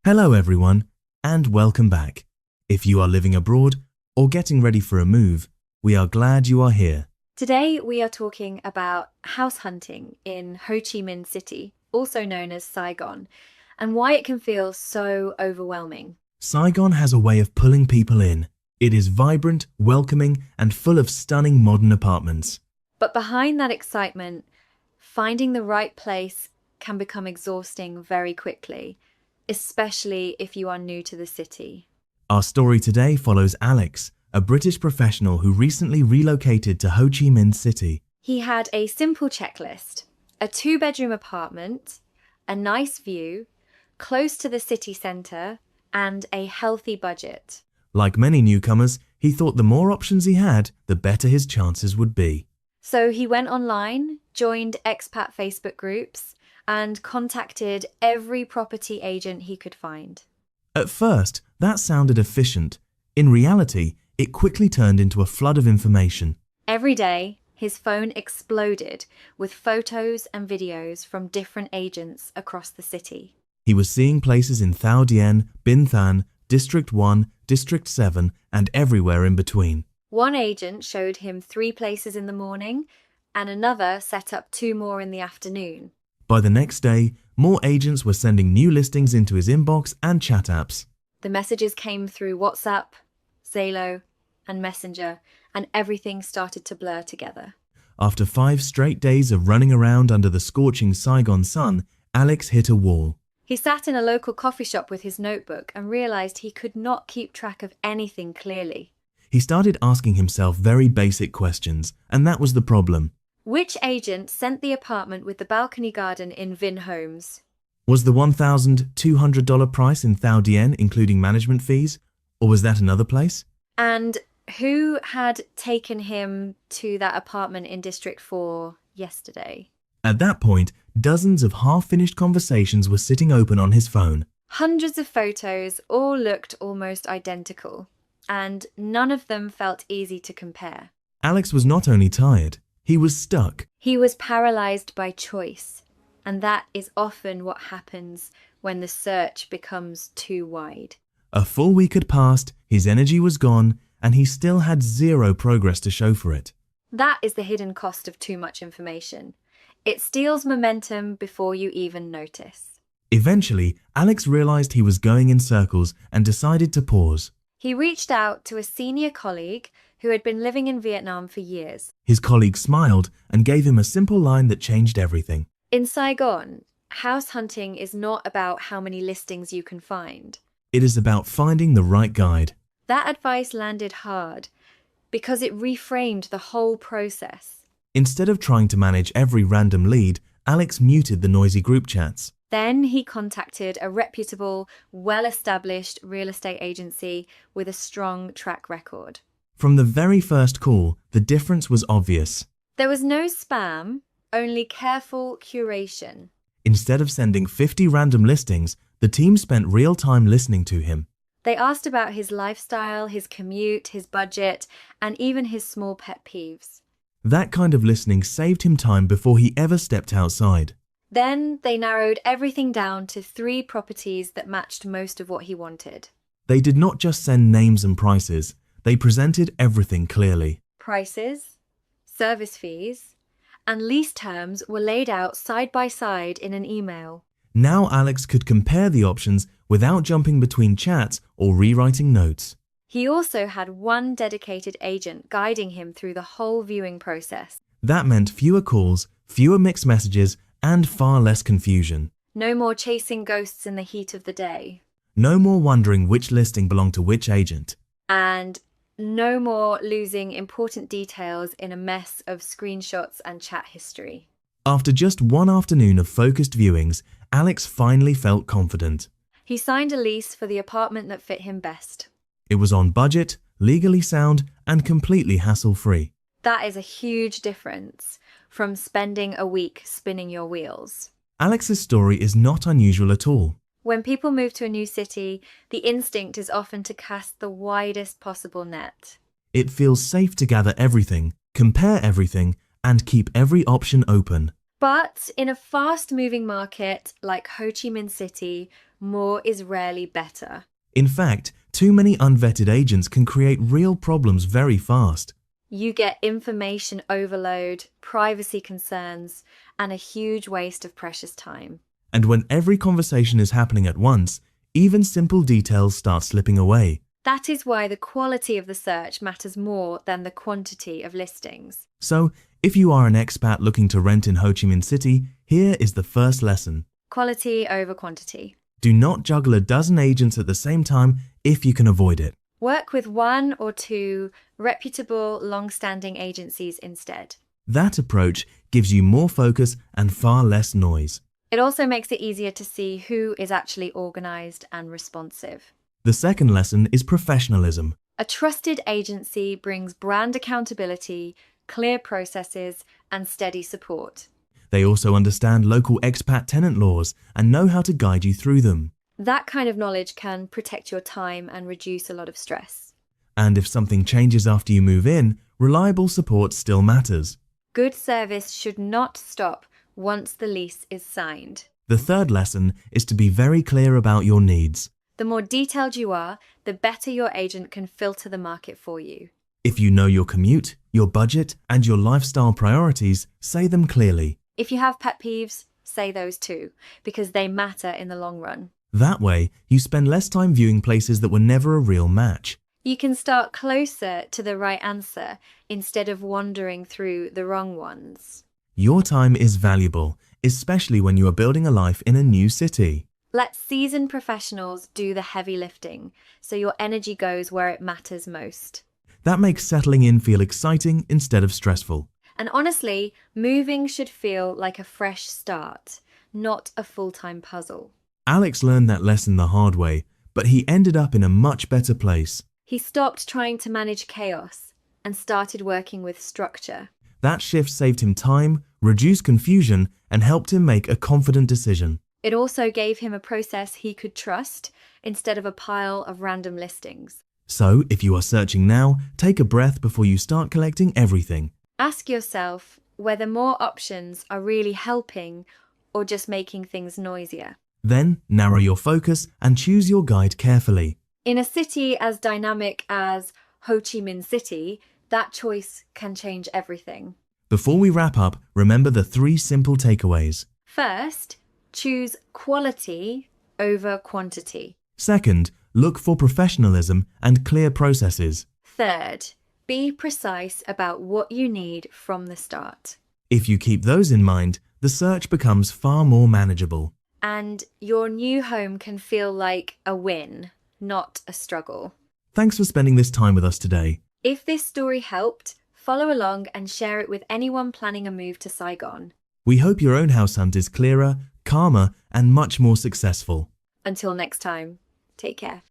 Hello everyone, and welcome back. If you are living abroad or getting ready for a move, we are glad you are here. Today we are talking about house hunting in Ho Chi Minh City, also known as Saigon, and why it can feel so overwhelming. Saigon has a way of pulling people in. It is vibrant, welcoming, and full of stunning modern apartments. But behind that excitement, finding the right place can become exhausting very quickly, especially if you are new to the city. Our story today follows Alex, a British professional who recently relocated to Ho Chi Minh City. He had a simple checklist: a 2-bedroom apartment, a nice view, close to the city centre, and a healthy budget. Like many newcomers, he thought the more options he had, the better his chances would be. So he went online, joined expat Facebook groups, and contacted every property agent he could find. At first, that sounded efficient. In reality, it quickly turned into a flood of information. Every day, his phone exploded with photos and videos from different agents across the city. He was seeing places in Thao, Dien, Binh Thanh, District 1, District 7, and everywhere in between. One agent showed him 3 places in the morning, and another set up 2 more in the afternoon. By the next day, more agents were sending new listings into his inbox and chat apps. The messages came through WhatsApp, Zalo, and Messenger, and everything started to blur together. After 5 straight days of running around under the scorching Saigon sun, Alex hit a wall. He sat in a local coffee shop with his notebook and realised he could not keep track of anything clearly. He started asking himself very basic questions, and that was the problem. Which agent sent the apartment with the balcony garden in Vinh Homes? Was the $1,200 price in Thao Dien including management fees, or was that another place? And who had taken him to that apartment in District 4 yesterday? At that point, dozens of half-finished conversations were sitting open on his phone. Hundreds of photos all looked almost identical, and none of them felt easy to compare. Alex was not only tired, he was stuck. He was paralysed by choice, and that is often what happens when the search becomes too wide. A full week had passed, his energy was gone, and he still had zero progress to show for it. That is the hidden cost of too much information. It steals momentum before you even notice. Eventually, Alex realized he was going in circles and decided to pause. He reached out to a senior colleague who had been living in Vietnam for years. His colleague smiled and gave him a simple line that changed everything. In Saigon, house hunting is not about how many listings you can find. It is about finding the right guide. That advice landed hard because it reframed the whole process. Instead of trying to manage every random lead, Alex muted the noisy group chats. Then he contacted a reputable, well-established real estate agency with a strong track record. From the very first call, the difference was obvious. There was no spam, only careful curation. Instead of sending 50 random listings, the team spent real time listening to him. They asked about his lifestyle, his commute, his budget, and even his small pet peeves. That kind of listening saved him time before he ever stepped outside. Then they narrowed everything down to 3 properties that matched most of what he wanted. They did not just send names and prices, they presented everything clearly. Prices, service fees, and lease terms were laid out side by side in an email. Now Alex could compare the options without jumping between chats or rewriting notes. He also had one dedicated agent guiding him through the whole viewing process. That meant fewer calls, fewer mixed messages, and far less confusion. No more chasing ghosts in the heat of the day. No more wondering which listing belonged to which agent. And no more losing important details in a mess of screenshots and chat history. After just one afternoon of focused viewings, Alex finally felt confident. He signed a lease for the apartment that fit him best. It was on budget, legally sound, and completely hassle-free. That is a huge difference from spending a week spinning your wheels. Alex's story is not unusual at all. When people move to a new city, the instinct is often to cast the widest possible net. It feels safe to gather everything, compare everything, and keep every option open. But in a fast-moving market like Ho Chi Minh City, more is rarely better. In fact, too many unvetted agents can create real problems very fast. You get information overload, privacy concerns, and a huge waste of precious time. And when every conversation is happening at once, even simple details start slipping away. That is why the quality of the search matters more than the quantity of listings. So, if you are an expat looking to rent in Ho Chi Minh City, here is the first lesson. Quality over quantity. Do not juggle a dozen agents at the same time if you can avoid it. Work with 1 or 2 reputable, long-standing agencies instead. That approach gives you more focus and far less noise. It also makes it easier to see who is actually organized and responsive. The second lesson is professionalism. A trusted agency brings brand accountability, clear processes, and steady support. They also understand local expat tenant laws and know how to guide you through them. That kind of knowledge can protect your time and reduce a lot of stress. And if something changes after you move in, reliable support still matters. Good service should not stop once the lease is signed. The third lesson is to be very clear about your needs. The more detailed you are, the better your agent can filter the market for you. If you know your commute, your budget, and your lifestyle priorities, say them clearly. If you have pet peeves, say those too, because they matter in the long run. That way, you spend less time viewing places that were never a real match. You can start closer to the right answer instead of wandering through the wrong ones. Your time is valuable, especially when you are building a life in a new city. Let seasoned professionals do the heavy lifting, so your energy goes where it matters most. That makes settling in feel exciting instead of stressful. And honestly, moving should feel like a fresh start, not a full-time puzzle. Alex learned that lesson the hard way, but he ended up in a much better place. He stopped trying to manage chaos and started working with structure. That shift saved him time, reduced confusion, and helped him make a confident decision. It also gave him a process he could trust instead of a pile of random listings. So, if you are searching now, take a breath before you start collecting everything. Ask yourself whether more options are really helping or just making things noisier. Then, narrow your focus and choose your guide carefully. In a city as dynamic as Ho Chi Minh City, that choice can change everything. Before we wrap up, remember the 3 simple takeaways. First, choose quality over quantity. Second, look for professionalism and clear processes. Third, be precise about what you need from the start. If you keep those in mind, the search becomes far more manageable. And your new home can feel like a win, not a struggle. Thanks for spending this time with us today. If this story helped, follow along and share it with anyone planning a move to Saigon. We hope your own house hunt is clearer, calmer, and much more successful. Until next time, take care.